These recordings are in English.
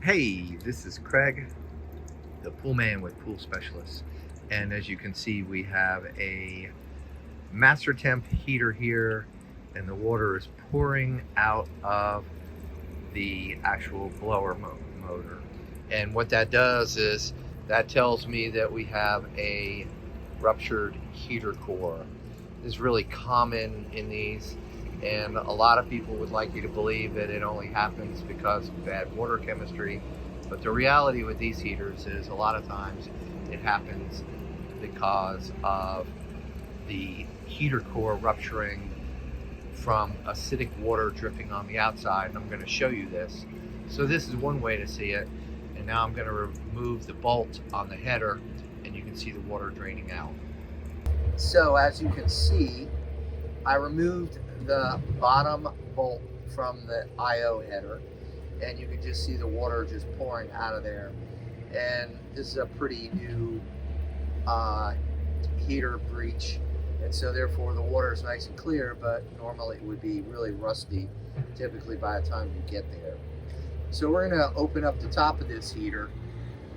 Hey, this is Craig, the pool man with Pool Specialists. And as you can see, we have a MasterTemp heater here, and the water is pouring out of the actual blower motor. And what that does is that tells me that we have a ruptured heater core. This is really common in these, and a lot of people would like you to believe that it only happens because of bad water chemistry. But the reality with these heaters is a lot of times it happens because of the heater core rupturing from acidic water dripping on the outside, and I'm going to show you this. So this is one way to see it, and now I'm going to remove the bolt on the header, and you can see the water draining out. So as you can see, I removed the bottom bolt from the IO header, and you can just see the water just pouring out of there. And this is a pretty new heater breach, and so therefore the water is nice and clear, but normally it would be really rusty typically by the time you get there. So we're going to open up the top of this heater.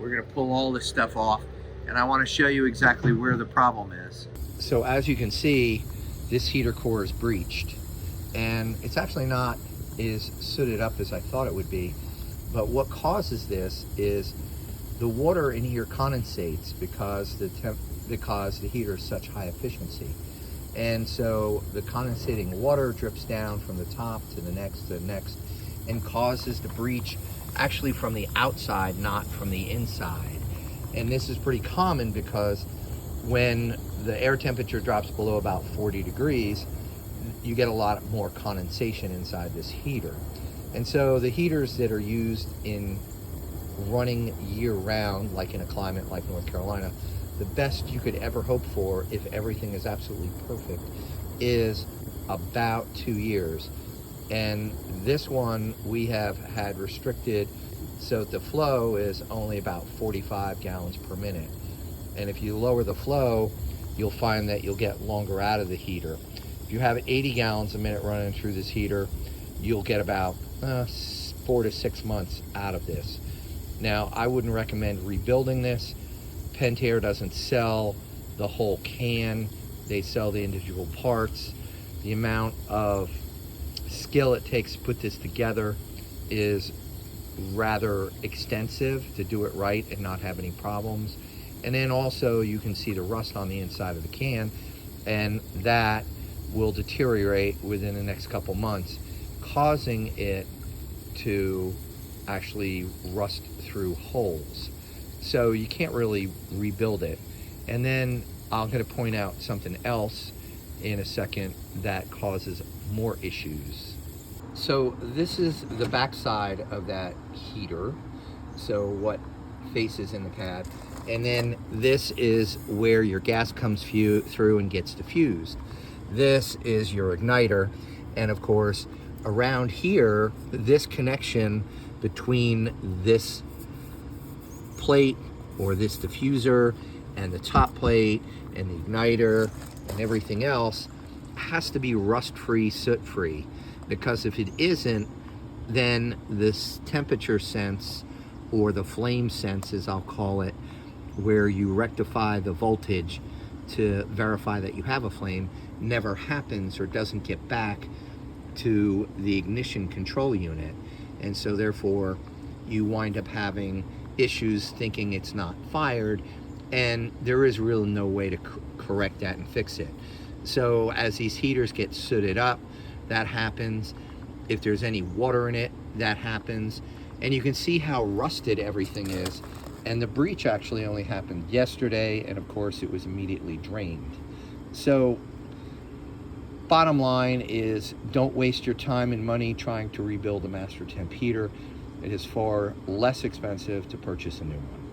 We're going to pull all this stuff off, and I want to show you exactly where the problem is. So as you can see, this heater core is breached, and it's actually not as sooted up as I thought it would be. But what causes this is the water in here condensates because the heater is such high efficiency. And so the condensating water drips down from the top to the next, and causes the breach actually from the outside, not from the inside. And this is pretty common because when the air temperature drops below about 40 degrees, you get a lot more condensation inside this heater. And so the heaters that are used in running year-round, like in a climate like North Carolina, the best you could ever hope for, if everything is absolutely perfect, is about 2 years. And this one we have had restricted so the flow is only about 45 gallons per minute. And if you lower the flow, you'll find that you'll get longer out of the heater. If you have 80 gallons a minute running through this heater, you'll get about 4 to 6 months out of this. Now, I wouldn't recommend rebuilding this. Pentair doesn't sell the whole can. They sell the individual parts. The amount of skill it takes to put this together is rather extensive to do it right and not have any problems. And then also you can see the rust on the inside of the can, and that will deteriorate within the next couple months, causing it to actually rust through holes. So you can't really rebuild it. And then I'm going to point out something else in a second that causes more issues. So this is the back side of that heater, so what faces in the pad. And then this is where your gas comes through and gets diffused. This is your igniter, and of course around here, this connection between this plate or this diffuser and the top plate and the igniter and everything else has to be rust-free, soot-free, because if it isn't, then this temperature sense, or the flame sense as I'll call it, where you rectify the voltage to verify that you have a flame, never happens or doesn't get back to the ignition control unit. And so therefore you wind up having issues thinking it's not fired, and there is really no way to correct that and fix it. So as these heaters get sooted up, that happens. If there's any water in it, that happens. And you can see how rusted everything is. And the breach actually only happened yesterday, and of course it was immediately drained. So bottom line is, don't waste your time and money trying to rebuild a MasterTemp heater. It is far less expensive to purchase a new one.